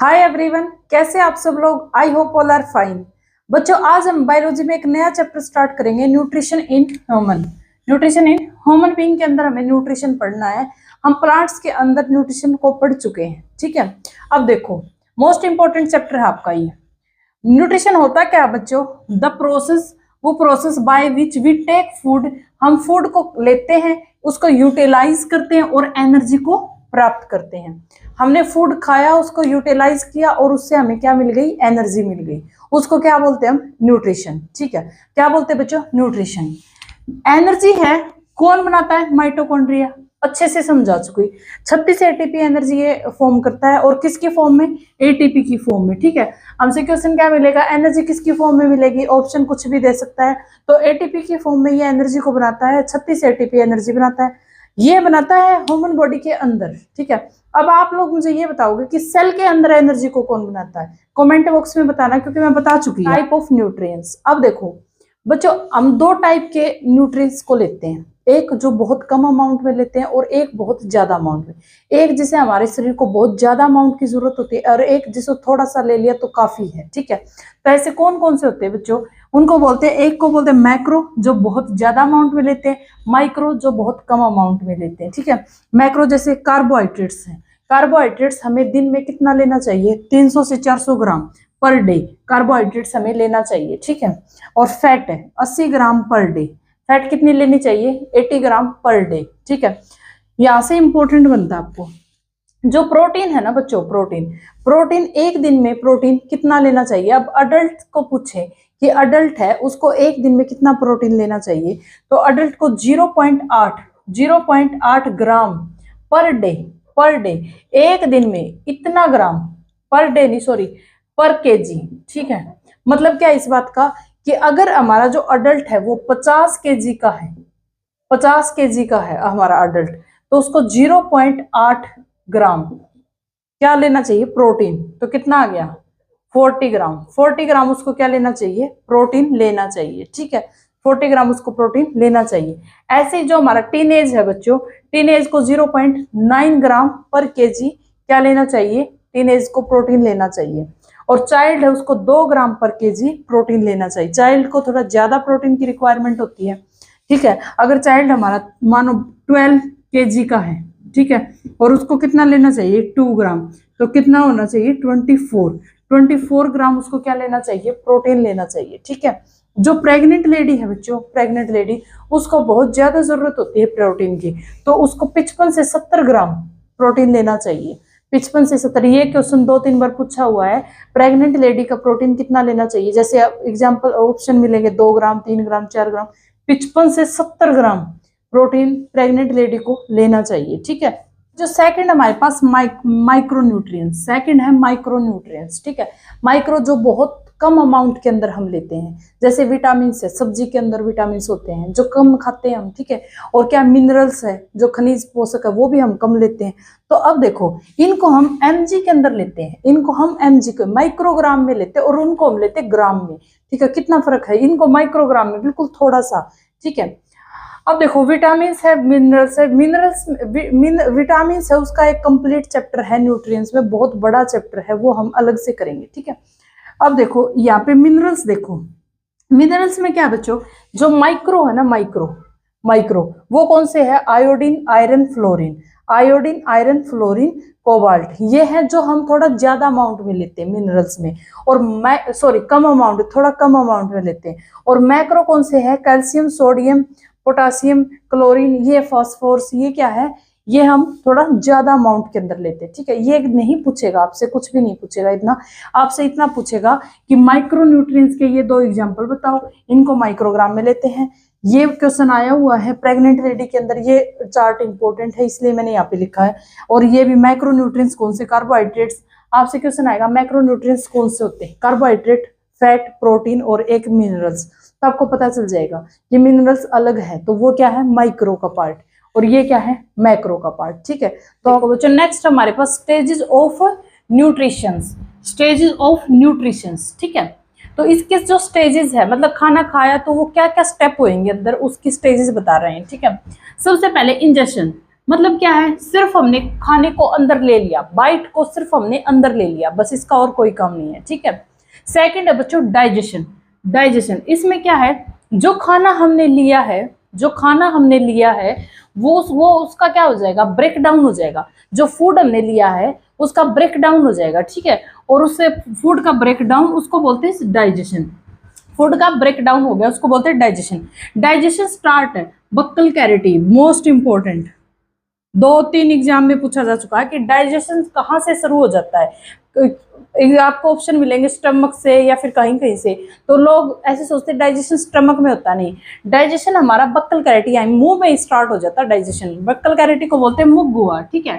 Hi everyone, कैसे आप सब लोग। I hope all are fine. बच्चों, आज हम बायोलॉजी में एक नया चैप्टर स्टार्ट करेंगे, nutrition in human. Nutrition in human being के अंदर हमें न्यूट्रिशन पढ़ना है। हम प्लांट्स के अंदर न्यूट्रिशन को पढ़ चुके हैं, ठीक है। अब देखो, मोस्ट इंपॉर्टेंट चैप्टर है आपका ये। न्यूट्रिशन होता क्या है बच्चों? द प्रोसेस, वो process by which we take food. हम फूड को लेते हैं, उसको यूटिलाइज करते हैं और एनर्जी को प्राप्त करते हैं। हमने फूड खाया, उसको यूटिलाइज किया और उससे हमें क्या मिल गई? एनर्जी मिल गई। उसको क्या बोलते हैं हम? न्यूट्रिशन, ठीक है। क्या बोलते हैं बच्चों? न्यूट्रिशन। एनर्जी है, कौन बनाता है? माइटोकॉन्ड्रिया। अच्छे से समझा चुकी। 36 एटीपी एनर्जी ये फॉर्म करता है, और किसकी फॉर्म में? एटीपी की फॉर्म में, ठीक है। हमसे क्वेश्चन क्या मिलेगा? एनर्जी किसकी फॉर्म में मिलेगी? ऑप्शन कुछ भी दे सकता है। तो एटीपी की फॉर्म में ये एनर्जी को बनाता है। 36 एटीपी एनर्जी बनाता है, ये बनाता है ह्यूमन बॉडी के अंदर, ठीक है। अब आप लोग मुझे ये बताओगे कि सेल के अंदर एनर्जी को कौन बनाता है? कमेंट बॉक्स में बताना, क्योंकि मैं बता चुकी हूँ। Type of nutrients. अब देखो बच्चों, हम दो टाइप के न्यूट्रिएंट्स को लेते हैं, एक जो बहुत कम अमाउंट में लेते हैं और एक बहुत ज्यादा अमाउंट में। एक जिसे हमारे शरीर को बहुत ज्यादा अमाउंट की जरूरत होती है, और एक जिसे थोड़ा सा ले लिया तो काफी है, ठीक है। तो ऐसे कौन कौन से होते हैं बच्चों? उनको बोलते हैं, एक को बोलते हैं मैक्रो, जो बहुत ज्यादा अमाउंट में लेते हैं, माइक्रो जो बहुत कम अमाउंट में लेते हैं, ठीक है। मैक्रो जैसे कार्बोहाइड्रेट्स हैं। कार्बोहाइड्रेट्स हमें दिन में कितना लेना चाहिए? 300 से 400 ग्राम पर डे कार्बोहाइड्रेट्स हमें लेना चाहिए, ठीक है। और फैट है 80 ग्राम पर डे। फैट कितनी लेनी चाहिए? 80 ग्राम पर डे, ठीक है। यहां से इंपॉर्टेंट बनता है आपको जो प्रोटीन है ना बच्चों, प्रोटीन एक दिन में प्रोटीन कितना लेना चाहिए? अब अडल्ट को पूछे कि अडल्ट है, उसको एक दिन में कितना प्रोटीन लेना चाहिए, तो अडल्ट को 0.8 ग्राम पर डे एक दिन में इतना ग्राम, पर डे नहीं सॉरी, पर केजी, ठीक है। मतलब क्या इस बात का कि अगर हमारा जो अडल्ट है वो 50 केजी का है, 50 केजी का है हमारा अडल्ट, तो उसको 0.8 ग्राम क्या लेना चाहिए? प्रोटीन। तो कितना आ गया? 40 ग्राम। 40 ग्राम उसको क्या लेना चाहिए? प्रोटीन लेना चाहिए, ठीक है। 40 ग्राम उसको प्रोटीन लेना चाहिए। ऐसे ही जो हमारा टीनेज है बच्चों, टीनेज को 0.9 ग्राम पर केजी क्या लेना चाहिए? टीनेज को प्रोटीन लेना चाहिए। और चाइल्ड है, उसको 2 ग्राम पर केजी प्रोटीन लेना चाहिए। चाइल्ड को थोड़ा ज्यादा प्रोटीन की रिक्वायरमेंट होती है, ठीक है। अगर चाइल्ड हमारा मानो 12 केजी का है, ठीक है, और उसको कितना लेना चाहिए? 2 ग्राम, तो कितना होना चाहिए? 24 ग्राम उसको क्या लेना चाहिए? प्रोटीन लेना चाहिए, ठीक है। जो प्रेग्नेंट लेडी है बच्चों, प्रेग्नेंट लेडी, उसको बहुत ज्यादा जरूरत होती है प्रोटीन की, तो उसको 55 से 70 ग्राम प्रोटीन लेना चाहिए। 55 से 70, ये क्वेश्चन 2-3 बार पूछा हुआ है। प्रेग्नेंट लेडी का प्रोटीन कितना लेना चाहिए? जैसे एग्जाम्पल ऑप्शन मिलेंगे 2 ग्राम, 3 ग्राम, 4 ग्राम। 55 से 70 ग्राम प्रोटीन प्रेग्नेंट लेडी को लेना चाहिए, ठीक है। जो सेकंड हमारे पास माइक्रो न्यूट्रिएंट्स, सेकंड है माइक्रो न्यूट्रिएंट्स, ठीक है। माइक्रो जो बहुत कम अमाउंट के अंदर हम लेते हैं, जैसे विटामिन है, सब्जी के अंदर विटामिन होते हैं जो कम खाते हैं हम, ठीक है। और क्या मिनरल्स है, जो खनिज पोषक है, वो भी हम कम लेते हैं। तो अब देखो, इनको हम mg के अंदर लेते हैं, इनको हम mg को माइक्रोग्राम में लेते हैं, और उनको हम लेते हैं ग्राम में, ठीक है। कितना फर्क है? इनको माइक्रोग्राम में बिल्कुल थोड़ा सा, ठीक है। अब देखो, विटामिन है, मिनरल्स है, विटामिन है, उसका एक कंप्लीट चैप्टर है न्यूट्रिएंट्स में, बहुत बड़ा चैप्टर है, वो हम अलग से करेंगे, ठीक है। अब देखो यहाँ पे मिनरल्स, देखो मिनरल्स में क्या बच्चों, जो माइक्रो है ना, माइक्रो वो कौन से है? Iodine, iron, fluorine. Iodine, iron, fluorine, cobalt, ये है जो हम थोड़ा ज्यादा अमाउंट में लेते हैं मिनरल्स में, और कम अमाउंट, थोड़ा कम अमाउंट में लेते हैं। और मैक्रो कौन से है? कैल्शियम, सोडियम, पोटासियम, क्लोरीन, ये फास्फोरस, ये क्या है? ये हम थोड़ा ज्यादा अमाउंट के अंदर लेते हैं, ठीक है। ये नहीं पूछेगा आपसे, कुछ भी नहीं पूछेगा, इतना आपसे इतना पूछेगा कि माइक्रो न्यूट्रिएंट्स के ये 2 एग्जांपल बताओ, इनको माइक्रोग्राम में लेते हैं। ये क्वेश्चन आया हुआ है प्रेग्नेंट लेडी के अंदर, ये चार्ट इंपॉर्टेंट है इसलिए मैंने यहाँ पे लिखा है। और ये भी माइक्रो न्यूट्रिएंट्स कौन से? कार्बोहाइड्रेट्स। आपसे क्वेश्चन आएगा मैक्रो न्यूट्रिएंट्स कौन से होते हैं? कार्बोहाइड्रेट, फैट, प्रोटीन और एक मिनरल्स। तो आपको पता चल जाएगा ये मिनरल्स अलग है, तो वो क्या है? माइक्रो का पार्ट, और ये क्या है? मैक्रो का पार्ट, ठीक है। तो बच्चों नेक्स्ट हमारे पास stages of nutritions, stages of nutritions, ठीक है। तो इसके जो स्टेजेस है, मतलब खाना खाया तो वो क्या क्या स्टेप होंगे अंदर, उसकी स्टेजेस बता रहे हैं, ठीक है। सबसे पहले इंजेक्शन, मतलब क्या है, सिर्फ हमने खाने को अंदर ले लिया, बाइट को सिर्फ हमने अंदर ले लिया, बस इसका और कोई काम नहीं है, ठीक है। सेकंड है बच्चों डाइजेशन। डाइजेशन इसमें क्या है, जो खाना हमने लिया है, जो खाना हमने लिया है वो उसका क्या हो जाएगा, ब्रेक डाउन हो जाएगा। जो फूड हमने लिया है उसका ब्रेक डाउन हो जाएगा, ठीक है। और उससे फूड का ब्रेक डाउन उसको बोलते हैं डाइजेशन। फूड का ब्रेक डाउन हो गया उसको बोलते हैं डाइजेशन। डाइजेशन स्टार्ट है buccal cavity, most important, 2-3 exam में पूछा जा चुका है कि डाइजेशन कहाँ से शुरू हो जाता है। आपको ऑप्शन मिलेंगे स्टमक से या फिर कहीं कहीं से, तो लोग ऐसे सोचते हैं डाइजेशन स्टमक में होता नहीं। डाइजेशन हमारा बक्कल कैविटी यानी मुंह में स्टार्ट हो जाता है डाइजेशन। बक्कल कैविटी को बोलते हैं मुख गुहा, ठीक है।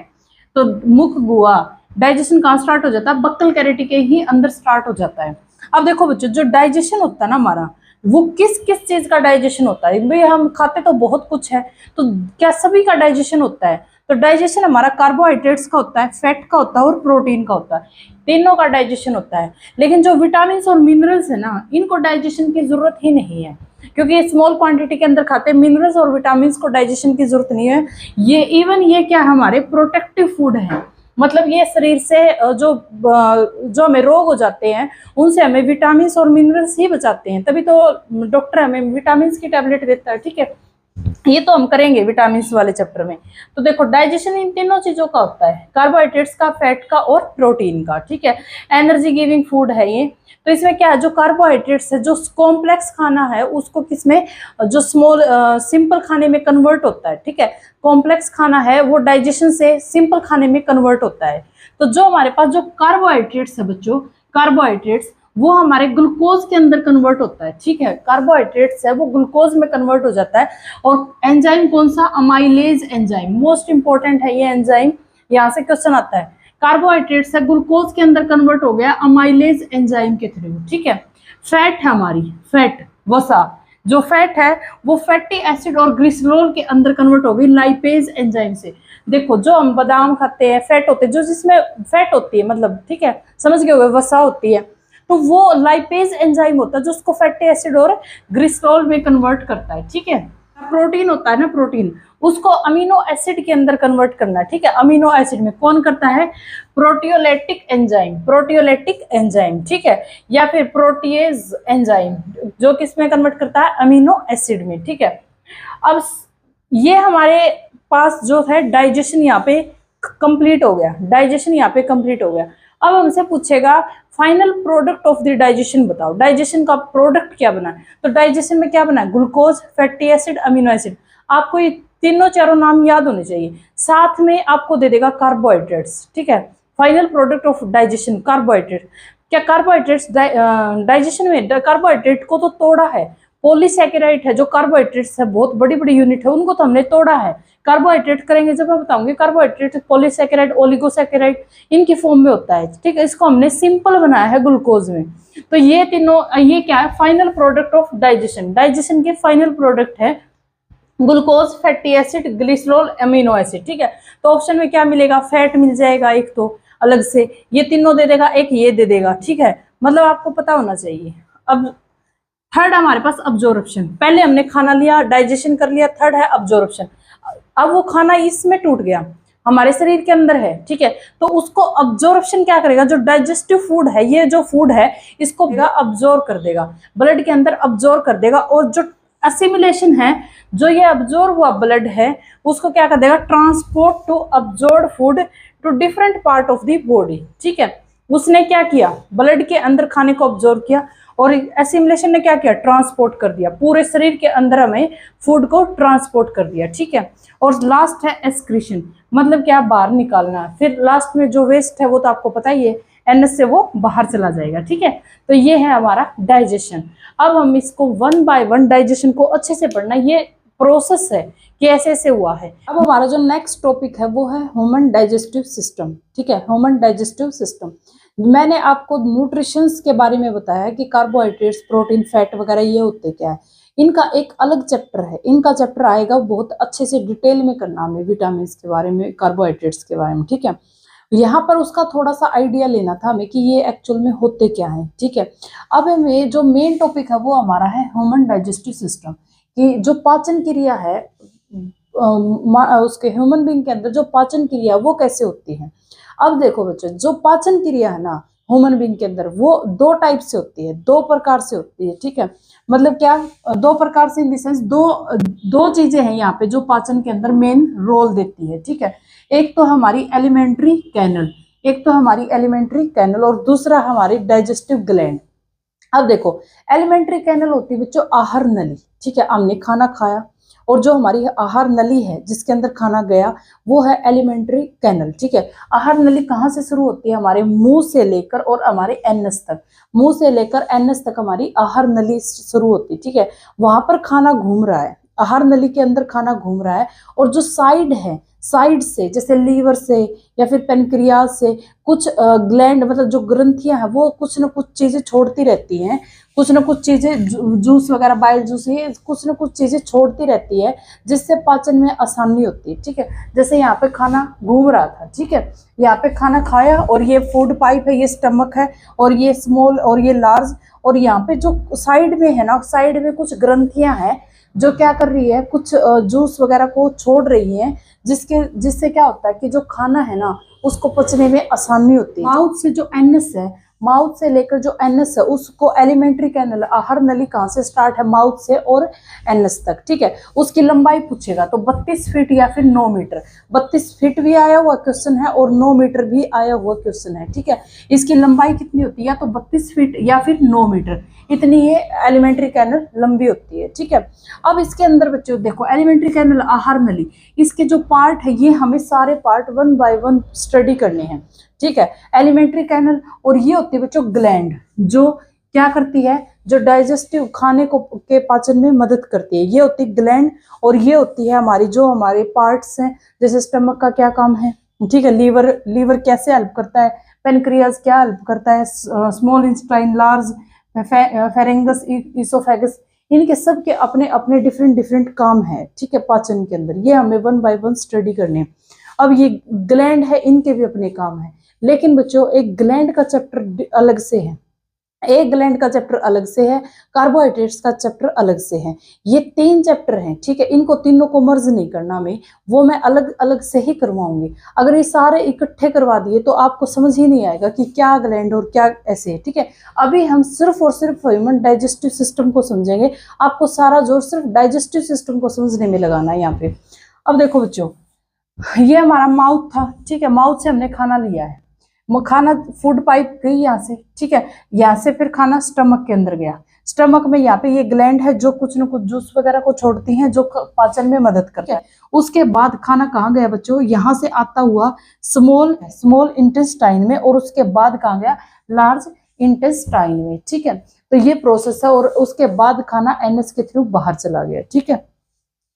तो मुख गुहा डाइजेशन कहाँ स्टार्ट हो जाता है, बक्कल कैविटी के ही अंदर स्टार्ट हो जाता है। अब देखो बच्चों, जो डाइजेशन होता है ना हमारा, वो किस किस चीज का डाइजेशन होता है। भाई हम खाते तो बहुत कुछ है, तो क्या सभी का डाइजेशन होता है? तो डाइजेशन हमारा कार्बोहाइड्रेट्स का होता है, फैट का होता है और प्रोटीन का होता है, तीनों का डाइजेशन होता है। लेकिन जो विटामिन और मिनरल्स है ना, इनको डाइजेशन की जरूरत ही नहीं है, क्योंकि ये स्मॉल क्वांटिटी के अंदर खाते हैं। मिनरल्स और विटामिन को डाइजेशन की जरूरत नहीं है। ये इवन ये क्या हमारे प्रोटेक्टिव फूड है, मतलब ये शरीर से जो हमें रोग हो जाते हैं उनसे हमें विटामिन और मिनरल्स ही बचाते हैं। तभी तो डॉक्टर हमें विटामिन की टैबलेट देता है, ठीक है। ये तो हम करेंगे विटामिन वाले चैप्टर में। तो देखो डाइजेशन इन तीनों चीजों का होता है, कार्बोहाइड्रेट्स का, फैट का और प्रोटीन का, ठीक है। एनर्जी गिविंग फूड है ये। तो इसमें क्या है, जो कार्बोहाइड्रेट्स है, जो कॉम्प्लेक्स खाना है उसको किसमें, जो स्मॉल सिंपल खाने में कन्वर्ट होता है, ठीक है। कॉम्प्लेक्स खाना है वो डाइजेशन से सिंपल खाने में कन्वर्ट होता है। तो जो हमारे पास जो कार्बोहाइड्रेट्स है बच्चों, कार्बोहाइड्रेट्स वो हमारे ग्लूकोज के अंदर कन्वर्ट होता है, ठीक है। कार्बोहाइड्रेट्स है वो ग्लूकोज में कन्वर्ट हो जाता है। और एंजाइम कौन सा, अमाइलेज एंजाइम, मोस्ट इंपॉर्टेंट है ये एंजाइम, यहाँ से क्वेश्चन आता है। कार्बोहाइड्रेट्स है ग्लूकोज के अंदर कन्वर्ट हो गया अमाइलेज एंजाइम के थ्रू, ठीक है। फैट है हमारी, फैट वसा, जो फैट है वो फैटी एसिड और ग्लिसरॉल के अंदर कन्वर्ट हो गई लाइपेज एंजाइम से। देखो जो हम बादाम खाते हैं फैट होते हैं, जो जिसमें फैट होती है, मतलब ठीक है, समझ गए होगे, वसा होती है, तो वो लाइपेज एंजाइम होता है जो उसको फैटी एसिड और ग्लिसरॉल में कन्वर्ट करता है, ठीक है। प्रोटीन होता है ना, प्रोटीन उसको अमीनो एसिड के अंदर कन्वर्ट करना है, ठीक है। अमीनो एसिड में कौन करता है, प्रोटियोलैक्टिक एंजाइम, प्रोटियोलैक्टिक एंजाइम, ठीक है, या फिर प्रोटीएज एंजाइम, जो किस में कन्वर्ट करता है, अमीनो एसिड में, ठीक है। अब ये हमारे पास जो है डाइजेशन यहाँ पे कंप्लीट हो गया, डाइजेशन यहाँ पे कंप्लीट हो गया। अब हमसे पूछेगा final product of the digestion बताओ, डाइजेशन का प्रोडक्ट क्या बना है। तो डाइजेशन में क्या बना है, glucose, fatty acid, amino acid. आपको ये तीनों चारों नाम याद होने चाहिए। साथ में आपको दे देगा कार्बोहाइड्रेट्स, ठीक है। Final product of digestion carbohydrate. क्या कार्बोहाइड्रेट्स डाइजेशन में कार्बोहाइड्रेट को तो तोड़ा है, पॉलीसैकेराइड है जो कार्बोहाइड्रेट्स है, बहुत बड़ी बड़ी यूनिट है, उनको तो हमने तोड़ा है। कार्बोहाइड्रेट करेंगे जब मैं बताऊंगी, कार्बोहाइड्रेट पॉलीसैकेराइड, ओलिगोसैकेराइड इनकी फॉर्म में होता है, ठीक है। इसको हमने सिंपल बनाया है ग्लूकोज में। तो ये तीनों, ये क्या है, final product of digestion. Digestion के फाइनल प्रोडक्ट है glucose, fatty acid, glycerol, amino acid, ठीक है। तो ऑप्शन में क्या मिलेगा, फैट मिल जाएगा एक तो अलग से, ये तीनों दे देगा, एक ये दे देगा, ठीक है। मतलब आपको पता होना चाहिए। अब थर्ड हमारे पास अब्जॉर्प्शन, पहले हमने खाना लिया, डाइजेशन कर लिया, थर्ड है अब्जॉर्प्शन। अब वो खाना इसमें टूट गया, हमारे शरीर के अंदर है, ठीक है, तो उसको अब्जॉर्प्शन क्या करेगा, जो डाइजेस्टिव फूड है, ये जो फूड है इसको अब्जॉर्ब कर देगा, ब्लड के अंदर अब्जॉर्ब कर देगा। और जो असिमिलेशन है, जो ये अब्जॉर्ब हुआ ब्लड है, उसको क्या कर देगा, transport to absorb food to different part of the body, ठीक है। उसने क्या किया, ब्लड के अंदर खाने को अब्जॉर्ब किया, और एसिमिलेशन ने क्या किया, ट्रांसपोर्ट कर दिया, पूरे शरीर के अंदर हमें फूड को ट्रांसपोर्ट कर दिया, ठीक है। और लास्ट है एक्सक्रीशन, मतलब क्या, बाहर निकालना। फिर लास्ट में जो वेस्ट है वो तो आपको पता ही है, एनएस से वो बाहर चला जाएगा, ठीक है। तो ये है हमारा डाइजेशन। अब हम इसको वन बाय वन डाइजेशन को अच्छे से पढ़ना, ये प्रोसेस है कि ऐसे ऐसे हुआ है। अब हमारा जो नेक्स्ट टॉपिक है वो है ह्यूमन डाइजेस्टिव सिस्टम, ठीक है, ह्यूमन डाइजेस्टिव सिस्टम। मैंने आपको न्यूट्रिशंस के बारे में बताया कि कार्बोहाइड्रेट्स, प्रोटीन, फैट वगैरह ये होते क्या है, इनका एक अलग चैप्टर है, इनका चैप्टर आएगा, बहुत अच्छे से डिटेल में करना हमें, विटामिन के बारे में, कार्बोहाइड्रेट्स के बारे में, ठीक है। यहाँ पर उसका थोड़ा सा आइडिया लेना था हमें कि ये एक्चुअल में होते क्या है, ठीक है। अब हमें जो मेन टॉपिक है वो हमारा है ह्यूमन डाइजेस्टिव सिस्टम, कि जो पाचन क्रिया है, उसके ह्यूमन बीइंग के अंदर जो पाचन क्रिया वो कैसे होती है। अब देखो बच्चों, जो पाचन क्रिया है ना ह्यूमन बीइंग के अंदर, वो दो टाइप से होती है, दो प्रकार से होती है, ठीक है। मतलब क्या, दो प्रकार से इन द सेंस, दो चीजें हैं यहाँ पे जो पाचन के अंदर मेन रोल देती है, ठीक है। एक तो हमारी एलिमेंट्री कैनल, और दूसरा हमारी डाइजेस्टिव ग्लैंड। अब देखो, एलिमेंट्री कैनल होती है बच्चों आहार नली, ठीक है। हमने खाना खाया और जो हमारी आहार नली है जिसके अंदर खाना गया वो है एलिमेंट्री कैनल, ठीक है। आहार नली कहाँ से शुरू होती है, हमारे मुंह से लेकर और हमारे एनस तक, मुंह से लेकर एनस तक हमारी आहार नली शुरू होती है, ठीक है। वहां पर खाना घूम रहा है, आहार नली के अंदर खाना घूम रहा है, और जो साइड है, साइड से जैसे लीवर से या फिर पेनक्रियाज से कुछ ग्लैंड, मतलब जो ग्रंथियां हैं वो कुछ ना कुछ चीजें छोड़ती रहती हैं, कुछ ना कुछ चीजें, जूस वगैरह, बाइल जूस, ये कुछ ना कुछ चीजें छोड़ती रहती है जिससे पाचन में आसानी होती है, ठीक है। जैसे यहाँ पे खाना घूम रहा था, ठीक है, यहाँ पे खाना खाया और ये फूड पाइप है, ये स्टमक है, और ये स्मॉल और ये लार्ज, और यहाँ पे जो साइड में है ना, साइड में कुछ ग्रंथियां हैं जो क्या कर रही है, कुछ जूस वगैरह को छोड़ रही है, जिससे क्या होता है कि जो खाना है ना उसको पचने में आसानी होती है। माउथ से जो एनस है, माउथ से लेकर जो एनस है उसको एलिमेंट्री कैनल, आहार नली कहाँ से स्टार्ट है, माउथ से और एनस तक, ठीक है। उसकी लंबाई पूछेगा तो 32 फीट या फिर 9 मीटर, 32 फीट भी आया हुआ क्वेश्चन है और 9 मीटर भी आया हुआ क्वेश्चन है, ठीक है। इसकी लंबाई कितनी होती है, या तो 32 फीट या फिर 9 मीटर, इतनी ये एलिमेंट्री कैनल लंबी होती है, ठीक है। अब इसके अंदर बच्चों देखो, एलिमेंट्री कैनल, आहार नली, इसके जो पार्ट है ये हमें सारे पार्ट 1 बाय 1 स्टडी करने हैं, ठीक है। एलिमेंट्री कैनल, और ये होती है बच्चों ग्लैंड, जो क्या करती है, जो डाइजेस्टिव खाने को के पाचन में मदद करती है, ये होती है ग्लैंड। और ये होती है हमारी, जो हमारे पार्ट्स हैं, जैसे स्टमक का क्या काम है, ठीक है, लीवर कैसे हेल्प करता है, पेनक्रियाज क्या हेल्प करता है, स्मॉल इंटेस्टाइन, लार्ज, फेरेंगस, इसोफेगस, इनके सब के अपने अपने डिफरेंट काम है, ठीक है, पाचन के अंदर। ये हमें 1 बाय 1 स्टडी करने हैं। अब ये ग्लैंड है, इनके भी अपने काम है, लेकिन बच्चों एक ग्लैंड का चैप्टर अलग से है, एक ग्लैंड का चैप्टर अलग से है, कार्बोहाइड्रेट्स का चैप्टर अलग से है। ये 3 चैप्टर हैं, ठीक है। इनको तीनों को मर्ज नहीं करना मैं, वो मैं अलग अलग से ही करवाऊंगी। अगर ये सारे इकट्ठे करवा दिए तो आपको समझ ही नहीं आएगा कि क्या ग्लैंड और क्या ऐसे है, ठीक है। अभी हम सिर्फ और सिर्फ ह्यूमन डाइजेस्टिव सिस्टम को समझेंगे, आपको सारा जोर सिर्फ डाइजेस्टिव सिस्टम को समझने में लगाना है यहाँ पे। अब देखो बच्चों, ये हमारा माउथ था, ठीक है, माउथ से हमने खाना लिया है, खाना फूड पाइप गई यहाँ से, ठीक है, यहाँ से फिर खाना स्टमक के अंदर गया, स्टमक में यहाँ पे ये ग्लैंड है जो कुछ न कुछ जूस वगैरह को छोड़ती हैं, जो पाचन में मदद करती है। उसके बाद खाना कहाँ गया बच्चों, यहाँ से आता हुआ स्मॉल इंटेस्टाइन में, और उसके बाद कहाँ गया, लार्ज इंटेस्टाइन में, ठीक है। तो ये प्रोसेस है, और उसके बाद खाना एनएस के थ्रू बाहर चला गया, ठीक है।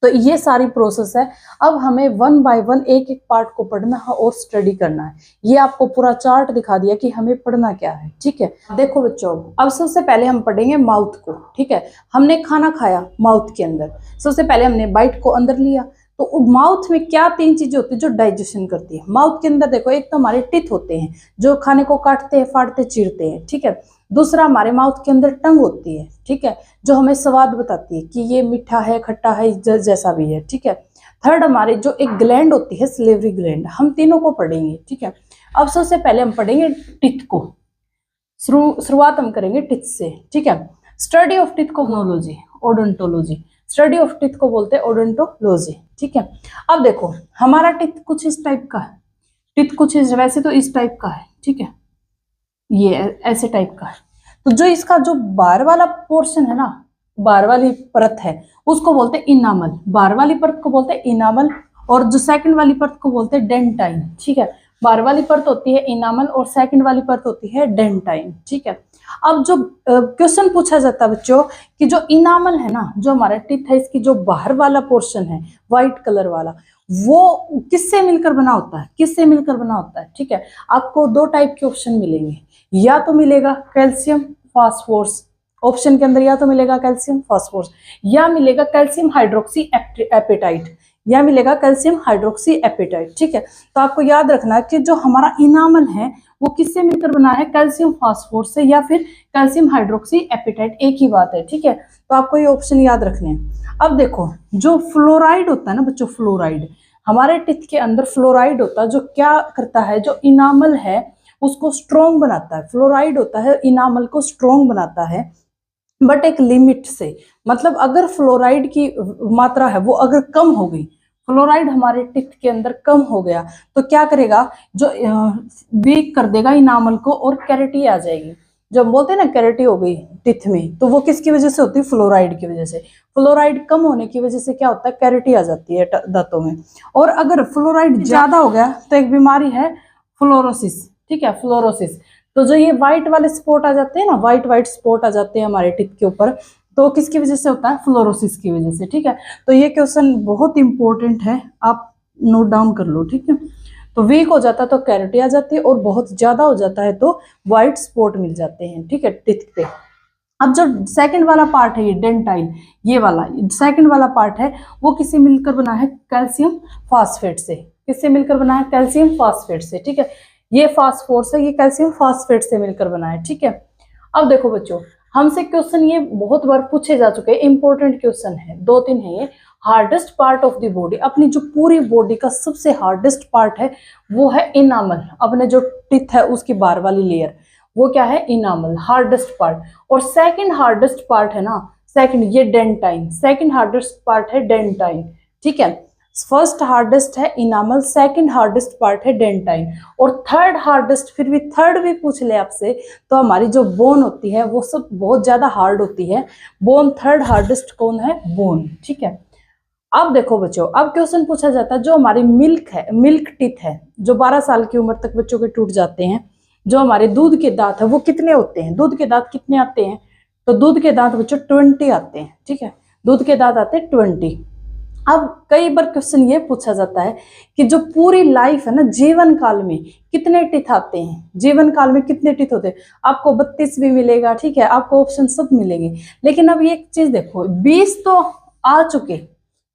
तो ये सारी प्रोसेस है। अब हमें 1 बाय 1 एक एक पार्ट को पढ़ना है और स्टडी करना है। ये आपको पूरा चार्ट दिखा दिया कि हमें पढ़ना क्या है, ठीक है। देखो बच्चों, अब सबसे पहले हम पढ़ेंगे माउथ को, ठीक है। हमने खाना खाया माउथ के अंदर, सबसे पहले हमने बाइट को अंदर लिया, तो माउथ में क्या 3 चीजें होती है जो डाइजेशन करती है। माउथ के अंदर देखो, एक तो हमारे टीथ होते हैं जो खाने को काटते हैं, फाड़ते, चीरते हैं, ठीक है। दूसरा हमारे माउथ के अंदर टंग होती है, ठीक है, जो हमें स्वाद बताती है कि ये मीठा है, खट्टा है, जैसा भी है, ठीक है। थर्ड हमारे जो एक ग्लैंड होती है, सलेवरी ग्लैंड, हम तीनों को पढ़ेंगे, ठीक है। अब सबसे पहले हम पढ़ेंगे टीथ को, शुरुआत हम करेंगे टीथ से, ठीक है। स्टडी ऑफ टीथ को phonology, odontology, study of teeth को बोलते हैं ओडोंटोलॉजी, ठीक है। अब देखो, हमारा टीथ कुछ इस टाइप का है, टीथ कुछ वैसे तो इस टाइप का है, ठीक है, ये ऐसे टाइप का है। तो जो इसका जो बाहर वाला पोर्शन है ना, बाहर वाली परत है, उसको बोलते हैं इनामल, बाहर वाली परत को बोलते हैं इनामल, और जो सेकंड वाली परत को बोलते हैं डेंटाइन, ठीक है। बाहर वाली परत होती है इनामल और सेकंड वाली परत होती है डेंटाइन, ठीक है। अब जो क्वेश्चन पूछा जाता है बच्चों कि जो इनामल है ना, जो हमारा टीथ है, इसकी जो बाहर वाला पोर्शन है व्हाइट कलर वाला, वो किससे मिलकर बना होता है, किससे मिलकर बना होता है, ठीक है। आपको 2 टाइप के ऑप्शन मिलेंगे, या तो मिलेगा कैल्शियम फास्फोरस, ऑप्शन के अंदर या तो मिलेगा कैल्शियम फास्फोरस, या मिलेगा कैल्शियम हाइड्रोक्सी एपेटाइट, या मिलेगा कैल्शियम हाइड्रोक्सी एपेटाइट, ठीक है। तो आपको याद रखना कि जो हमारा इनामल है वो किससे मिलकर बना है, कैल्शियम फास्फोरेट से या फिर कैल्शियम हाइड्रोक्सी एपेटाइट, एक ही बात है, ठीक है। तो आपको ये ऑप्शन याद रखने हैं। अब देखो जो फ्लोराइड होता है ना बच्चों, फ्लोराइड हमारे टीथ के अंदर फ्लोराइड होता है, जो क्या करता है, जो इनामल है उसको स्ट्रॉन्ग बनाता है। फ्लोराइड होता है इनामल को स्ट्रॉन्ग बनाता है, बट एक लिमिट से। मतलब अगर फ्लोराइड की मात्रा है वो अगर कम हो गई, फ्लोराइड हमारे टीथ के अंदर कम हो गया तो क्या करेगा, जो वीक कर देगा इनामल को और कैरिटी आ जाएगी। जब बोलते हैं ना कैरिटी हो गई टीथ में, तो वो किसकी वजह से होती है, फ्लोराइड की वजह से। फ्लोराइड कम होने की वजह से क्या होता है, कैरिटी आ जाती है दांतों में। और अगर फ्लोराइड ज्यादा हो गया तो एक बीमारी है फ्लोरोसिस, ठीक है, फ्लोरोसिस। तो जो ये व्हाइट वाले स्पॉट आ जाते हैं ना, व्हाइट व्हाइट स्पॉट आ जाते हैं हमारे टीथ के ऊपर, तो किसकी वजह से होता है, फ्लोरोसिस की वजह से, ठीक है। तो ये क्वेश्चन बहुत इंपॉर्टेंट है, आप नोट डाउन कर लो, ठीक है। तो वीक हो जाता है तो कैरिटी आ जाती है, और बहुत ज्यादा हो जाता है तो व्हाइट स्पॉट मिल जाते हैं, ठीक है, टीथ पे। अब जो सेकंड वाला पार्ट है ये डेंटाइल, ये वाला सेकंड वाला पार्ट है, वो किससे मिलकर बना है, कैल्शियम फास्फेट से। किससे मिलकर बना है, कैल्शियम फास्फेट से, ठीक है। ये फास्फोरस है, ये कैल्शियम फास्फेट से मिलकर बना है, ठीक है। अब देखो बच्चों, हमसे क्वेश्चन ये बहुत बार पूछे जा चुके हैं, इंपॉर्टेंट क्वेश्चन है, 2-3 है ये। Hardest part of the body, अपनी जो पूरी बॉडी का सबसे हार्डेस्ट पार्ट है वो है इनामल। अपने जो टीथ है उसकी बाहर वाली लेयर, वो क्या है, इनामल, हार्डेस्ट पार्ट। और सेकंड हार्डेस्ट पार्ट है ना, सेकंड ये डेंटाइन, सेकंड हार्डेस्ट पार्ट है डेंटाइन, ठीक है। फर्स्ट हार्डेस्ट है इनामल, सेकंड हार्डेस्ट पार्ट है डेंटाइन, और थर्ड हार्डेस्ट, फिर भी थर्ड भी पूछ ले आपसे तो हमारी जो बोन होती है वो सब बहुत ज्यादा हार्ड होती है। बोन थर्ड हार्डेस्ट कौन है, बोन, ठीक है। अब देखो बच्चों, अब क्वेश्चन पूछा जाता है जो हमारी मिल्क है, मिल्क टीथ है, जो 12 साल की उम्र तक बच्चों के टूट जाते हैं, जो हमारे दूध के दांत है वो कितने होते हैं, दूध के दांत कितने आते हैं, तो दूध के दांत बच्चों 20 आते हैं, ठीक है, दूध के दांत आते हैं 20। अब कई बार क्वेश्चन ये पूछा जाता है कि जो पूरी लाइफ है ना, जीवन काल में कितने टीथ आते हैं, जीवन काल में कितने टीथ होते हैं, आपको 32 भी मिलेगा, ठीक है, आपको ऑप्शन सब मिलेंगे। लेकिन अब ये एक चीज देखो, 20 तो आ चुके,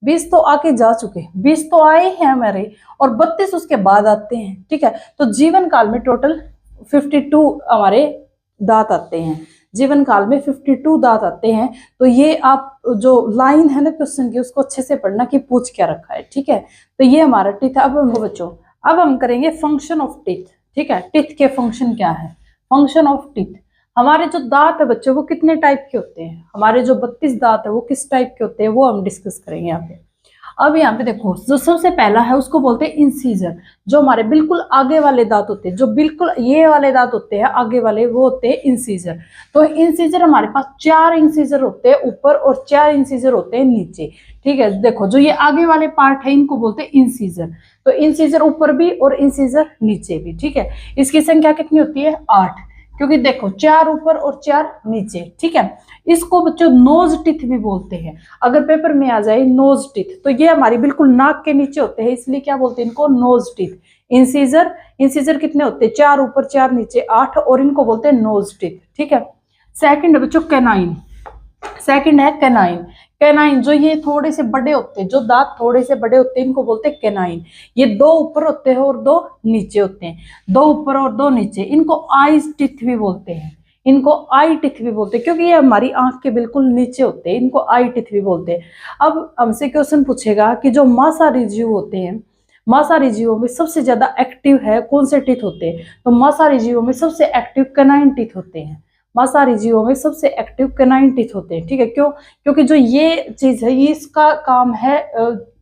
20 तो आके जा चुके, 20 तो आए हैं हमारे, और 32 उसके बाद आते हैं, ठीक है। तो जीवन काल में टोटल 52 हमारे दांत आते हैं, जीवन काल में 52 दांत आते हैं। तो ये आप जो लाइन है ना क्वेश्चन की उसको अच्छे से पढ़ना कि पूछ क्या रखा है, ठीक है। तो ये हमारा टीथ है। अब बच्चों, अब हम करेंगे फंक्शन ऑफ टीथ, ठीक है, टीथ के फंक्शन क्या है, फंक्शन ऑफ टीथ। हमारे जो दांत है बच्चों वो कितने टाइप के होते हैं, हमारे जो 32 दांत है वो किस टाइप के होते हैं, वो हम डिस्कस करेंगे यहाँ पे। अब यहाँ पे देखो, जो सबसे पहला है उसको बोलते हैं इंसीजर, जो हमारे बिल्कुल आगे वाले दांत होते हैं, जो बिल्कुल ये वाले दांत होते हैं आगे वाले, वो होते हैं इंसीजर। तो इंसीजर हमारे पास 4 इंसीजर होते हैं ऊपर और 4 इंसीजर होते हैं नीचे, ठीक है। देखो जो ये आगे वाले पार्ट है इनको बोलते हैं इंसीजर। तो इंसीजर ऊपर भी और इंसीजर नीचे भी, ठीक है। इसकी संख्या कितनी होती है, 8, क्योंकि देखो 4 ऊपर और 4 नीचे, ठीक है। इसको बच्चों नोज टीथ भी बोलते हैं, अगर पेपर में आ जाए नोज टीथ, तो ये हमारी बिल्कुल नाक के नीचे होते हैं, इसलिए क्या बोलते हैं इनको, नोज टीथ। इंसीजर, इंसीजर कितने होते हैं, 4 ऊपर 4 नीचे 8, और इनको बोलते हैं नोज टीथ, ठीक है। सेकंड बच्चों कैनाइन, सेकंड है कैनाइन। कैनाइन जो ये थोड़े से बड़े होते हैं, जो दांत थोड़े से बड़े होते हैं इनको बोलते हैं कैनाइन। ये 2 ऊपर होते हैं और 2 नीचे होते हैं, 2 ऊपर और 2 नीचे, इनको आईज टीथ भी बोलते हैं, इनको आई टीथ भी बोलते हैं, क्योंकि ये हमारी आंख के बिल्कुल नीचे होते हैं, इनको आई टीथ भी बोलते हैं। अब हमसे क्वेश्चन पूछेगा कि जो मांसाहारी जीव होते हैं, मांसाहारी जीवों में सबसे ज्यादा एक्टिव है कौन से टीथ होते हैं, तो मांसाहारी जीवों में सबसे एक्टिव कैनाइन टीथ होते हैं, मांसाहारी जीवों में सबसे एक्टिव कैनाइन टीथ होते हैं, ठीक है। क्यों, क्योंकि जो ये चीज है ये इसका काम है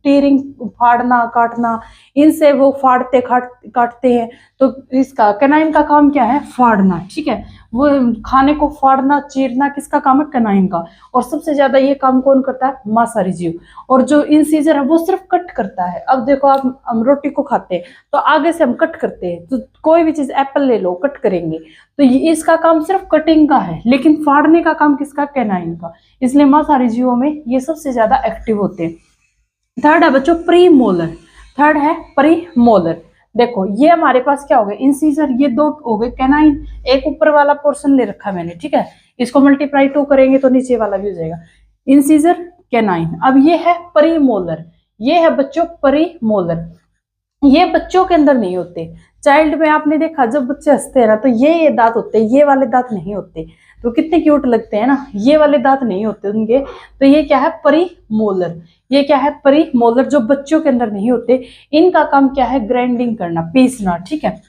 टीयरिंग, फाड़ना काटना, इनसे वो फाड़ते काटते हैं, तो इसका कैनाइन का काम क्या है, फाड़ना, ठीक है। वो खाने को फाड़ना चीरना किसका काम है, कैनाइन का। और सबसे ज्यादा ये काम कौन करता है, मांसाहारी जीव। और जो इंसीजर है वो सिर्फ कट करता है। अब देखो आप, हम रोटी को खाते हैं तो आगे से हम कट करते हैं, तो कोई भी चीज एप्पल ले लो कट करेंगे, तो ये इसका काम सिर्फ कटिंग का है, लेकिन फाड़ने का काम किसका, कैनाइन का। इसलिए मांसाहारी जीवों में ये सबसे ज्यादा एक्टिव होते हैं। थर्ड है बच्चों प्री मोलर, थर्ड है प्री मोलर। देखो ये हमारे पास क्या हो गए, इंसीजर, ये 2 हो गए कैनाइन, एक ऊपर वाला पोर्शन ले रखा मैंने, ठीक है। इसको मल्टीप्लाई 2 करेंगे तो नीचे वाला भी हो जाएगा, इंसीजर कैनाइन। अब ये है प्री मोलर, ये है बच्चों प्री मोलर। ये बच्चों के अंदर नहीं होते। चाइल्ड में आपने देखा जब बच्चे हंसते हैं ना तो ये दांत होते हैं, ये वाले दांत नहीं होते। तो कितने क्यूट लगते हैं ना, ये वाले दांत नहीं होते उनके। तो ये क्या है, परी मोलर। ये क्या है, परी मोलर, जो बच्चों के अंदर नहीं होते। इनका काम क्या है, ग्राइंडिंग करना, पीसना, ठीक है।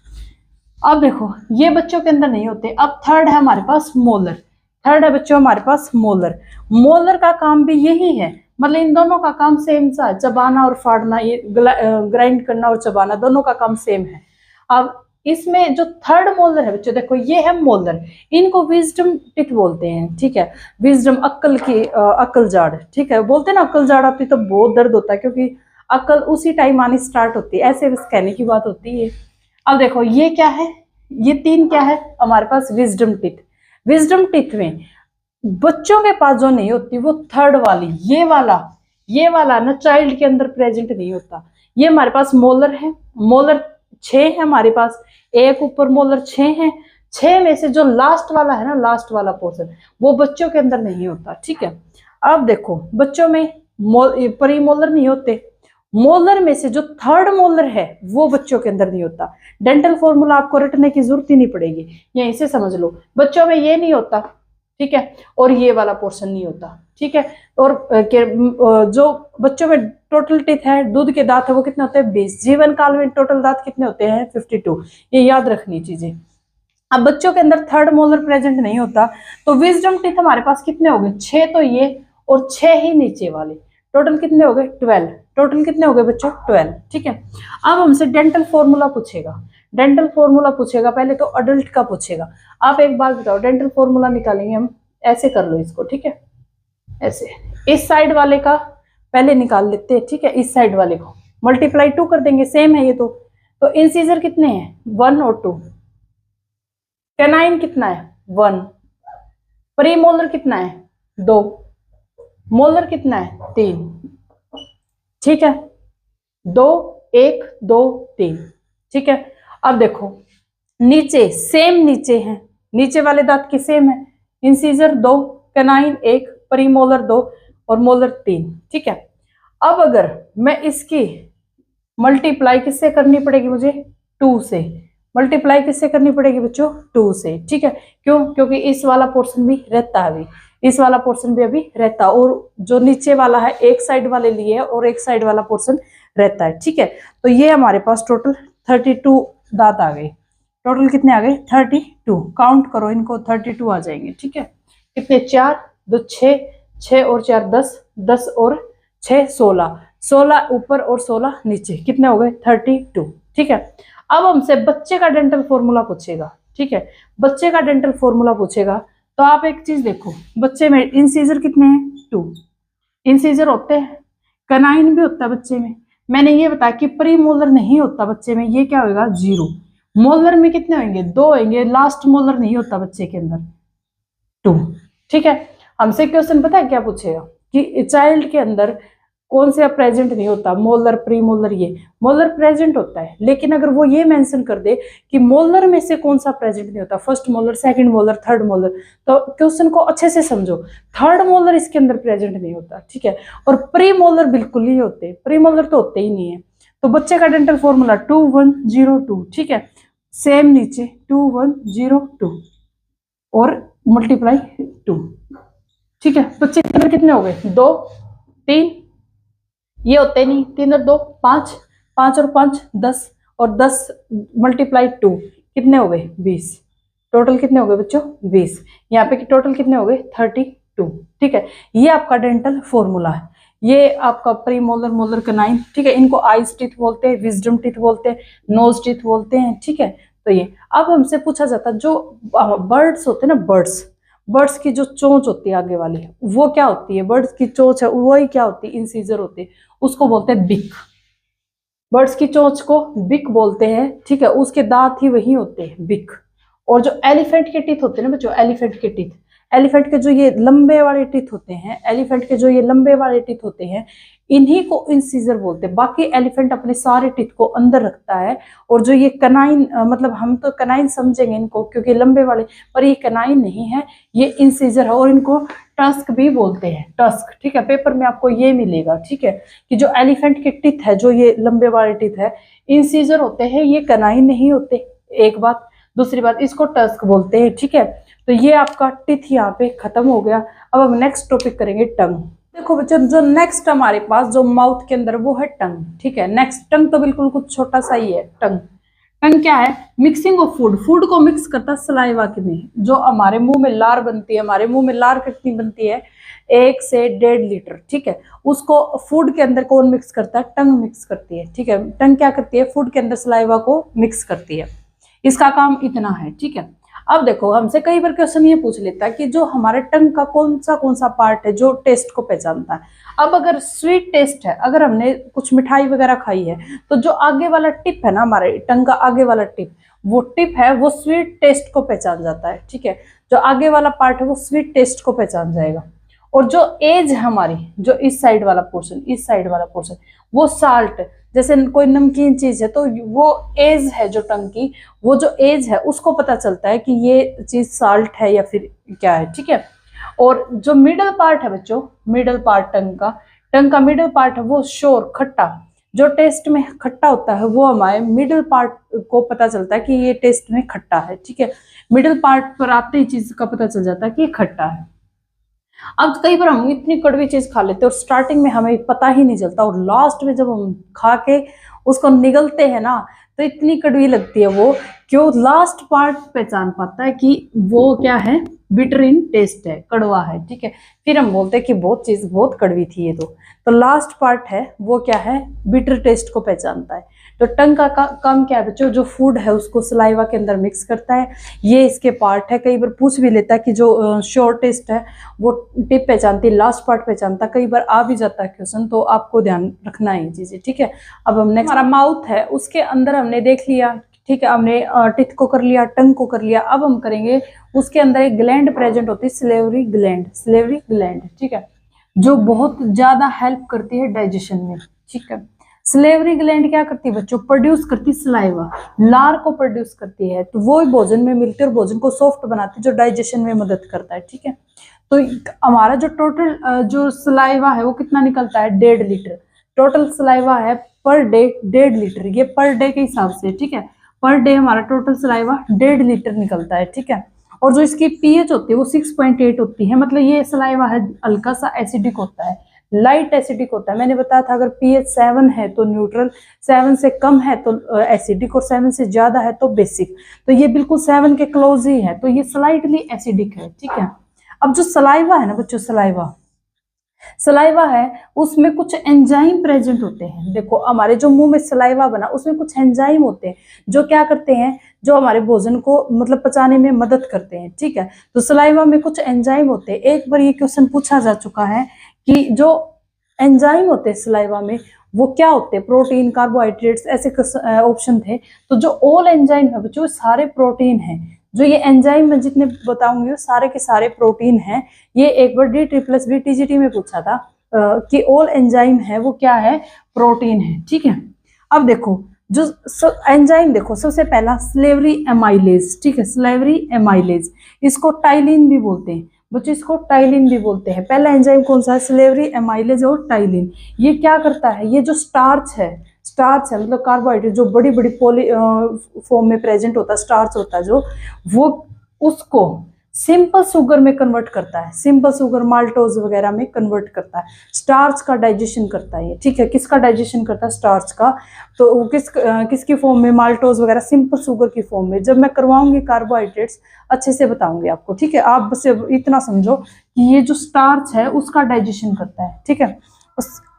अब देखो ये बच्चों के अंदर नहीं होते। अब थर्ड है हमारे पास मोलर। थर्ड है बच्चों हमारे पास मोलर। मोलर का काम भी यही है, मतलब इन दोनों का काम सेम सा है, चबाना और फाड़ना, ये ग्राइंड करना और चबाना, दोनों का काम सेम है। अब इसमें जो थर्ड मोलर है बच्चों, देखो ये है मोलर, इनको विजडम टिथ बोलते हैं, ठीक है। विजडम, अक्ल की अक्ल जाड़, ठीक है। बोलते हैं ना अक्ल जाड़ आती तो बहुत दर्द होता है, क्योंकि अक्ल उसी टाइम आनी स्टार्ट होती है, ऐसे बस कहने की बात होती है। अब देखो ये क्या है, ये तीन क्या है हमारे पास, विजडम टिथ। विजडम टिथ में बच्चों के पास जो नहीं होती वो थर्ड वाली, ये वाला ना चाइल्ड के अंदर प्रेजेंट नहीं होता। ये हमारे पास मोलर है, मोलर 6 है हमारे पास, एक ऊपर मोलर 6 है। 6 में से जो लास्ट वाला है ना, लास्ट वाला पोर्शन, वो बच्चों के अंदर नहीं होता, ठीक है। अब देखो बच्चों में परी मोलर नहीं होते। मोलर में से जो थर्ड मोलर है वो बच्चों के अंदर नहीं होता। डेंटल फॉर्मूला आपको रटने की जरूरत ही नहीं पड़ेगी, यहीं से समझ लो। बच्चों में ये नहीं होता, ठीक है, और ये वाला पोर्शन नहीं होता, ठीक है। और जो बच्चों में टोटल टीथ है, दूध के दांत है, वो कितने होते हैं, 20। जीवन काल में टोटल दांत कितने होते हैं, 52। ये याद रखनी चीजें। अब बच्चों के अंदर थर्ड मोलर प्रेजेंट नहीं होता, तो विजडम टीथ हमारे पास कितने हो गए, 6 तो ये और 6 ही नीचे वाले, टोटल कितने हो गए, 12। टोटल कितने हो गए बच्चों, 12, ठीक है। अब हमसे डेंटल फॉर्मूला पूछेगा, डेंटल फॉर्मूला पूछेगा, पहले तो अडल्ट का पूछेगा। आप एक बात बताओ, डेंटल फॉर्मूला निकालेंगे हम, ऐसे कर लो इसको, ठीक है, ऐसे। इस साइड वाले का पहले निकाल लेते हैं, ठीक है, इस साइड वाले को मल्टीप्लाई 2 कर देंगे, सेम है ये तो इंसीजर कितने हैं, 1 और 2। कैनाइन कितना है, 1। प्रीमोलर कितना है, 2। मोलर कितना है, 3, ठीक है। 2 1 2 3, ठीक है। अब देखो नीचे सेम, नीचे है, नीचे वाले दांत की सेम है। इंसीजर 2, कैनाइन 1, प्रीमोलर 2 और मोलर 3, ठीक है। अब अगर मैं इसकी मल्टीप्लाई किससे करनी पड़ेगी मुझे, 2 से। मल्टीप्लाई किससे करनी पड़ेगी बच्चों, 2 से, ठीक है। क्यों, क्योंकि इस वाला पोर्शन भी रहता है अभी, इस वाला पोर्शन भी अभी रहता है, और जो नीचे वाला है एक साइड वाले लिए है और एक साइड वाला पोर्शन रहता है, ठीक है। तो ये हमारे पास टोटल 32 दांत आ गए। टोटल कितने आ गए, 32। काउंट करो इनको, 32 आ जाएंगे, ठीक है। कितने, 4 2 6, 6 और 4 10, 10 और 6 16, 16 ऊपर और 16 नीचे, कितने हो गए, 32, ठीक है। अब हमसे बच्चे का डेंटल फॉर्मूला पूछेगा, ठीक है। बच्चे का डेंटल फॉर्मूला पूछेगा तो आप एक चीज देखो, बच्चे में इंसीजर कितने हैं, 2 इंसीजर होते हैं। कनाइन भी होता है बच्चे में। मैंने ये बताया कि प्रीमोलर नहीं होता बच्चे में, ये क्या होगा, 0। मोलर में कितने होंगे, 2 होंगे। लास्ट मोलर नहीं होता बच्चे के अंदर, 2, ठीक है। हमसे क्वेश्चन पता है क्या पूछेगा, कि चाइल्ड के अंदर कौन सा प्रेजेंट नहीं होता, मोलर प्रीमोलर। ये मोलर प्रेजेंट होता है, लेकिन अगर वो ये मेंशन कर दे कि मोलर में से कौन सा प्रेजेंट नहीं होता, first molar, second molar, third molar, तो क्वेश्चन को अच्छे से समझो। थर्ड मोलर इसके अंदर प्रेजेंट नहीं होता, ठीक है। और प्रीमोलर बिल्कुल ही होते, प्रीमोलर तो होते ही नहीं है। तो बच्चे का डेंटल फॉर्मूला 2102, ठीक है, सेम नीचे 2102 और मल्टीप्लाई 2, ठीक है। बच्चे के अंदर कितने हो गए, 2 3, ये होते नहीं, 3 और 2 5, 5 और 5 10 और 10 मल्टीप्लाई 2 कितने हो गए, 20। टोटल कितने हो गए बच्चों, 20। यहाँ पे टोटल कितने हो गए, 32, ठीक है। ये आपका डेंटल फॉर्मूला है। ये आपका प्रीमोलर, मोलर, कनाइन, ठीक है। इनको आइज टीथ बोलते हैं, विजडम टीथ बोलते हैं, नोज टीथ बोलते हैं, ठीक है। तो ये अब हमसे पूछा जाता है, जो बर्ड्स होते हैं ना, बर्ड्स की जो चोंच होती है आगे वाली, वो क्या होती है, बर्ड्स की चोंच है वही क्या होती है, इंसीजर होती है, उसको बोलते हैं बिक। बर्ड्स की चोंच को बिक बोलते हैं, ठीक है। उसके दांत ही वही होते हैं, बिक। और जो एलिफेंट के टीथ होते हैं ना बच्चों, एलिफेंट के टीथ, एलिफेंट के जो ये लंबे वाले टीथ होते हैं, एलिफेंट के जो ये लंबे वाले टीथ होते हैं, इन्हीं को इंसीजर बोलते हैं। बाकी एलिफेंट अपने सारे टीथ को अंदर रखता है, और जो ये कनाइन, मतलब हम तो कनाइन समझेंगे इनको क्योंकि लंबे वाले, पर ये कनाइन नहीं है, ये इंसीजर है, और इनको टस्क भी बोलते हैं, टस्क। ठीक है, पेपर में आपको ये मिलेगा। ठीक है, कि जो एलिफेंट के टीथ है, जो ये लंबे वाले टीथ है, इंसीजर होते हैं, ये कनाइन नहीं होते, एक बात। दूसरी बात, इसको टस्क बोलते हैं। ठीक है, तो ये आपका टीथ यहाँ पे खत्म हो गया। अब हम नेक्स्ट टॉपिक करेंगे, टंग। देखो बच्चों, जो नेक्स्ट हमारे पास जो माउथ के अंदर वो है टंग। ठीक है, नेक्स्ट टंग तो बिल्कुल कुछ छोटा सा ही है। टंग, टंग क्या है? मिक्सिंग ऑफ फूड, फूड को मिक्स करता है सलाइवा के में। जो हमारे मुंह में लार बनती है, हमारे मुंह में लार कितनी बनती है? 1 से 1.5 लीटर। ठीक है, उसको फूड के अंदर कौन मिक्स करता है? टंग मिक्स करती है। ठीक है, टंग क्या करती है? फूड के अंदर सलाइवा को मिक्स करती है। इसका काम इतना है। ठीक है, अब देखो, हमसे कई बार क्वेश्चन ये पूछ लेता है कि जो हमारे टंग का कौन सा पार्ट है जो टेस्ट को पहचानता है। अब अगर स्वीट टेस्ट है, अगर हमने कुछ मिठाई वगैरह खाई है, तो जो आगे वाला टिप है ना, हमारे टंग का आगे वाला टिप, वो टिप है, वो स्वीट टेस्ट को पहचान जाता है। ठीक है, जो आगे वाला पार्ट है वो स्वीट टेस्ट को पहचान जाएगा। और जो एज है हमारी, जो इस साइड वाला पोर्शन, इस साइड वाला पोर्शन, वो साल्ट, जैसे कोई नमकीन चीज है तो वो एज है जो टंग की, वो जो एज है उसको पता चलता है कि ये चीज साल्ट है या फिर क्या है। ठीक है, और जो मिडल पार्ट है बच्चों, मिडल पार्ट टंग का मिडल पार्ट है वो शोर, खट्टा। जो टेस्ट में खट्टा होता है वो हमारे मिडल पार्ट को पता चलता है कि ये टेस्ट में खट्टा है। ठीक है, मिडल पार्ट पर आते ही चीज का पता चल जाता है कि ये खट्टा है। अब कई बार हम इतनी कड़वी चीज खा लेते हैं और स्टार्टिंग में हमें पता ही नहीं चलता, और लास्ट में जब हम खा के उसको निगलते हैं ना, तो इतनी कड़वी लगती है वो, क्यों? लास्ट पार्ट पहचान पाता है कि वो क्या है, बिटर इन टेस्ट है, कड़वा है। ठीक है, फिर हम बोलते हैं कि बहुत चीज बहुत कड़वी थी ये तो लास्ट पार्ट है वो क्या है, बिटर टेस्ट को पहचानता है। तो टंग का काम क्या है बच्चों? जो फूड है उसको सलाइवा के अंदर मिक्स करता है, ये इसके पार्ट है। कई बार पूछ भी लेता है कि जो श्योर टेस्ट है वो टिप पहचानती है, लास्ट पार्ट पहचानता है, कई बार आ भी जाता है क्वेश्चन, तो आपको ध्यान रखना है ये चीजें। ठीक है, अब हम नेक्स्ट, हमारा माउथ है, उसके अंदर हमने देख लिया। ठीक है, हमने टिथ को कर लिया, टंग को कर लिया। अब हम करेंगे, उसके अंदर एक ग्लैंड प्रेजेंट होती है, सलेवरी ग्लैंड, सलेवरी ग्लैंड। ठीक है, जो बहुत ज्यादा हेल्प करती है डाइजेशन में। ठीक है, सलेवरी ग्लैंड क्या करती है बच्चों? प्रोड्यूस करती है सलाइवा, लार को प्रोड्यूस करती है, तो वो भोजन में मिलती है और भोजन को सॉफ्ट बनाती है, जो डाइजेशन में मदद करता है। ठीक है, तो हमारा जो टोटल जो सलाइवा है वो कितना निकलता है? 1.5 लीटर। टोटल सलाइवा है पर डे 1.5 लीटर, ये पर डे के हिसाब से। ठीक है, पर डे हमारा टोटल सलाइवा 1.5 लीटर निकलता है। ठीक है, और जो इसकी पीएच होती है वो 6.8 होती है, मतलब ये सलाइवा है हल्का सा एसिडिक होता है, लाइट एसिडिक होता है। मैंने बताया था अगर पीएच 7 है तो न्यूट्रल, 7 से कम है तो एसिडिक, और 7 से ज्यादा है तो बेसिक। तो ये बिल्कुल 7 के क्लोज ही है, तो ये स्लाइटली एसिडिक है। ठीक है, अब जो सलाइवा है ना बच्चों, सलाइवा है, उसमें कुछ एंजाइम प्रेजेंट होते हैं। देखो, हमारे जो मुंह में सलाइवा बना उसमें कुछ एंजाइम होते हैं जो क्या करते हैं, जो हमारे भोजन को मतलब पचाने में मदद करते हैं। ठीक है, तो सलाइवा में कुछ एंजाइम होते हैं। एक बार ये क्वेश्चन पूछा जा चुका है कि जो एंजाइम होते हैं सलाइवा में वो क्या होते हैं? प्रोटीन, कार्बोहाइड्रेट्स, ऐसे ऑप्शन थे। तो जो ऑल एंजाइम है बच्चों, सारे प्रोटीन है। जो ये एंजाइम में जितने बताऊंगी वो सारे के सारे प्रोटीन हैं। ये एक बार D+B TGT में पूछा था कि ऑल एंजाइम है वो क्या है? प्रोटीन है। ठीक है, अब देखो जो एंजाइम, देखो सबसे पहला स्लेवरी एमाइलेज। ठीक है, स्लेवरी एमाइलेज, इसको टाइलिन भी बोलते हैं बच्चों, इसको टाइलिन भी बोलते हैं। पहला एंजाइम कौन सा है? स्लेवरी एमाइलेज और टाइलिन। ये क्या करता है? ये जो स्टार्च है मतलब कार्बोहाइड्रेट जो बड़ी बड़ी पॉली फॉर्म में प्रेजेंट होता है, स्टार्च होता है जो, वो उसको सिंपल शुगर में कन्वर्ट करता है, सिंपल शुगर माल्टोज वगैरह में कन्वर्ट करता है, स्टार्च का डाइजेशन करता है ये। ठीक है, किसका डाइजेशन करता है? स्टार्च का। तो वो किसकी फॉर्म में? माल्टोज वगैरह सिंपल शुगर की फॉर्म में। जब मैं करवाऊंगी कार्बोहाइड्रेट्स अच्छे से बताऊंगी आपको। ठीक है, आप बस इतना समझो कि ये जो स्टार्च है उसका डाइजेशन करता है। ठीक है,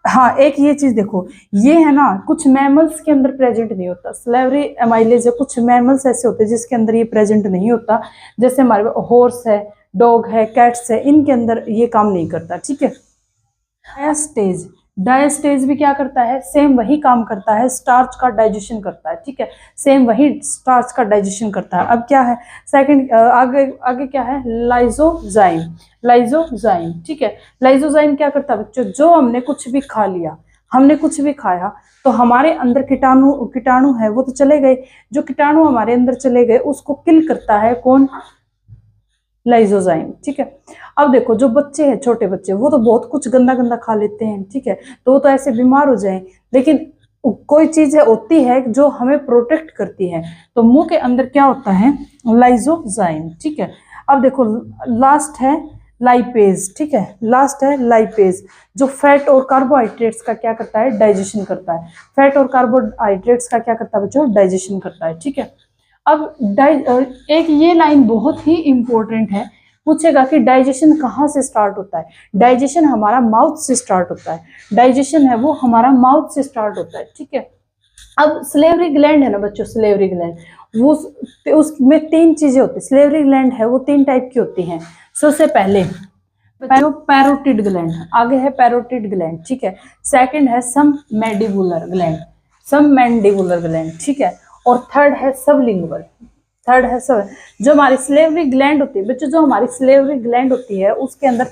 हाँ, एक ये चीज देखो, ये है ना कुछ मैमल्स के अंदर प्रेजेंट नहीं होता स्लेवरी एमाइलेज है। कुछ मैमल्स ऐसे होते हैं जिसके अंदर ये प्रेजेंट नहीं होता, जैसे हमारे हॉर्स है, डॉग है, कैट्स है, इनके अंदर ये काम नहीं करता। ठीक है, स्टेज, डायस्टेज भी क्या करता है, सेम वही काम करता है, स्टार्च का डाइजेशन करता है, ठीक है, सेम वही स्टार्च का डाइजेशन करता है। अब क्या है सेकंड, आगे आगे क्या है, लाइसोजाइम। लाइसोजाइम, ठीक है, लाइसोजाइम क्या करता है बच्चों, जो हमने कुछ भी खा लिया, हमने कुछ भी खाया तो हमारे अंदर कीटाणु है वो तो चले गए, जो कीटाणु हमारे अंदर चले गए उसको किल करता है कौन, लाइसोजाइम, ठीक है। अब देखो जो बच्चे हैं, छोटे बच्चे, वो तो बहुत कुछ गंदा गंदा खा लेते हैं, ठीक है, तो वो तो ऐसे बीमार हो जाए, लेकिन कोई चीज होती है जो हमें प्रोटेक्ट करती है, तो मुंह के अंदर क्या होता है, लाइसोजाइम, ठीक है। अब देखो लास्ट है लाइपेज, ठीक है, लास्ट है लाइपेज, जो फैट और कार्बोहाइड्रेट्स का क्या करता है, डाइजेशन करता है। फैट और कार्बोहाइड्रेट्स का क्या करता है बच्चों, डाइजेशन करता है, ठीक है। अब एक ये लाइन बहुत ही इंपॉर्टेंट है, पूछेगा कि डाइजेशन कहाँ से स्टार्ट होता है। डाइजेशन हमारा माउथ से स्टार्ट होता है, डाइजेशन है वो हमारा माउथ से स्टार्ट होता है, ठीक है। अब स्लेवरी ग्लैंड है ना बच्चों, स्लेवरी ग्लैंड, वो उसमें 3 चीजें होती है। स्लेवरी ग्लैंड है वो 3 टाइप की होती हैं। सबसे पहले पैरोटिड ग्लैंड, आगे है पैरोटिड ग्लैंड, ठीक है। सेकंड है सम मैंडिबुलर ग्लैंड, सम मैंडिबुलर ग्लैंड, ठीक है। और थर्ड है सबलिंगुअल, थर्ड है सब। जो हमारी स्लेवरी ग्लैंड होती है बच्चों, जो हमारी स्लेवरी ग्लैंड होती है उसके अंदर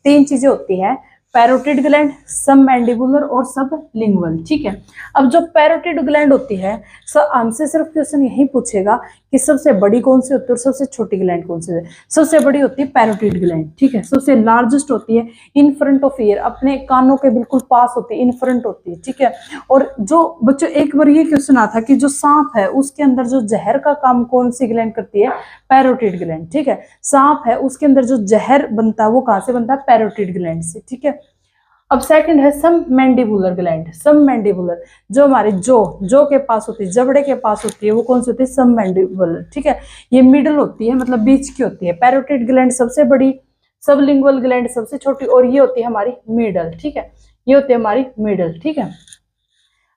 तीन चीजें होती हैं, पैरोटिड ग्लैंड, सब मैंडिबुलर और सब लिंगुअल, ठीक है। अब जो पैरोटिड ग्लैंड होती है, हमसे सिर्फ क्वेश्चन यही पूछेगा कि सबसे बड़ी कौन सी होती है और सबसे छोटी ग्लैंड कौन सी है। सबसे बड़ी होती है पैरोटिड ग्लैंड, ठीक है, सबसे लार्जेस्ट होती है इन फ्रंट ऑफ ईयर, अपने कानों के बिल्कुल पास होती है, इन फ्रंट होती है, ठीक है। और जो बच्चों एक बार ये क्वेश्चन आता कि जो सांप है उसके अंदर जो जहर का काम कौन सी ग्लैंड करती है, पैरोटिड ग्लैंड, ठीक है। सांप है उसके अंदर जो जहर बनता है वो कहां से बनता है, पैरोटिड ग्लैंड से, ठीक है। अब सेकंड है सम मैंडिबुलर ग्लैंड, सम मैंडिबुलर, जो हमारे जो के पास होती है, जबड़े के पास होती है, वो कौन सी होती है, सम मैंडिबुलर, ठीक है। ये मिडल होती है, मतलब बीच की होती है। पैरोटिड ग्लैंड सबसे बड़ी, सबलिंगुअल ग्लैंड सबसे छोटी, और ये होती है हमारी मिडल, ठीक है, ये होती है हमारी मिडल, ठीक है।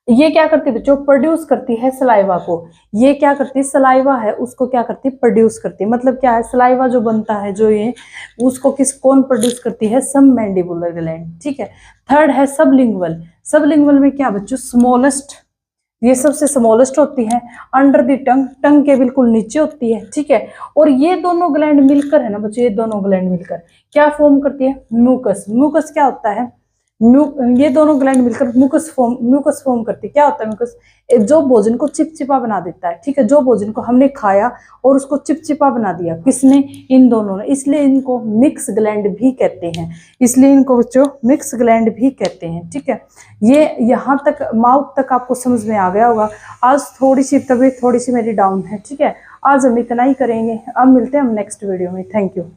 ये क्या करती है बच्चों, प्रोड्यूस करती है सलाइवा को। ये क्या करती है, सलाइवा है उसको क्या करती है, प्रोड्यूस करती है। मतलब क्या है, सलाइवा जो बनता है जो ये, उसको कौन प्रोड्यूस करती है, सब मैंडिबुलर ग्लैंड, ठीक है। थर्ड है सबलिंगुअल। सबलिंगुअल में क्या बच्चों, स्मॉलेस्ट, ये सबसे स्मॉलेस्ट होती है, अंडर द टंग, टंग के बिल्कुल नीचे होती है, ठीक है। और ये दोनों ग्लैंड मिलकर है ना बच्चों, ये दोनों ग्लैंड मिलकर क्या फॉर्म करती है, म्यूकस। म्यूकस क्या होता है, ये दोनों ग्लैंड मिलकर म्यूकस फॉर्म करती है। क्या होता है म्यूकस, जो भोजन को चिपचिपा बना देता है, ठीक है। जो भोजन को हमने खाया और उसको चिपचिपा बना दिया, किसने, इन दोनों ने, इसलिए इनको मिक्स ग्लैंड भी कहते हैं, इसलिए इनको बच्चों मिक्स ग्लैंड भी कहते हैं, ठीक है। ये यहाँ तक माउथ तक आपको समझ में आ गया होगा। आज थोड़ी सी तबीयत थोड़ी सी मेरी डाउन है, ठीक है। आज हम इतना ही करेंगे, अब मिलते हैं हम नेक्स्ट वीडियो में। Thank you.